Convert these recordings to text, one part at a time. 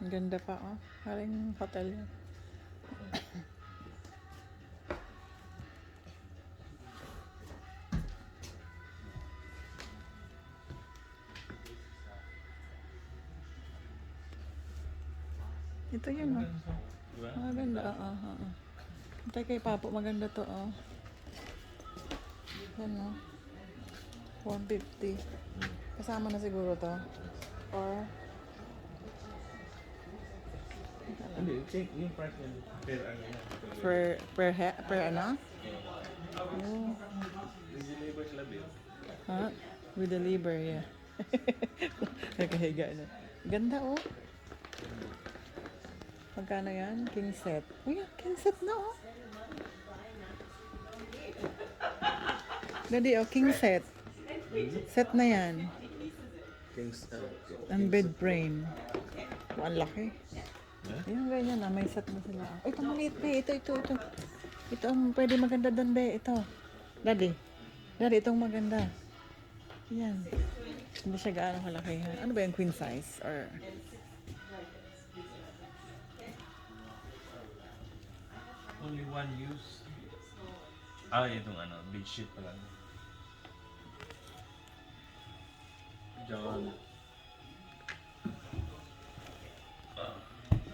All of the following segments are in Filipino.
Ang ganda pa, oh. Parang hotel yan. Ito yun, oh. Diba? Maganda, oo. Hintay kay Papo, maganda to, oh. Yan, oh. 150. Kasama na siguro to. Or, Hindi, yung price yan. Per ano yan. per ano? Oh. Deliver sila din. Ha? With the liver, yeah. Nakahiga na. Ganda, oh. Magkano yan? King set. Uy, king set na, oh. Daddy, oh, king set. Set na yan. Kings, Ang bed frame. Oh, ang laki. Huh? Yung ganyan na, may set na sila. Ay, ito maliit, be. Ito. Ito ang pwede maganda doon, be. Ito. Daddy, itong maganda. Yan. Hindi siya gaano kalaki. Ha? Ano ba yung queen size? Or... Only one use. Ah, itong ano, bedsheet pala. John.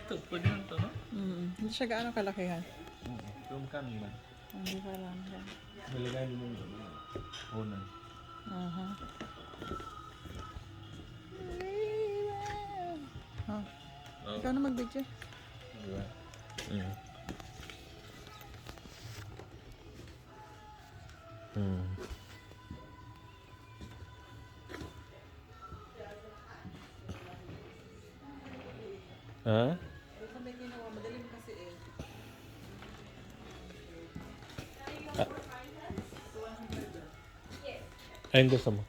Ito, pwede lang ito, no? Hindi siya gaano kalaki, ha? Room can ba? Hindi ko alam. Nalagay mo yung unan. Aha. Oh. Ikaw na mag-video. Diba? Ha? Sabi niya na, madaling kasi eh. Ayun gusto mo.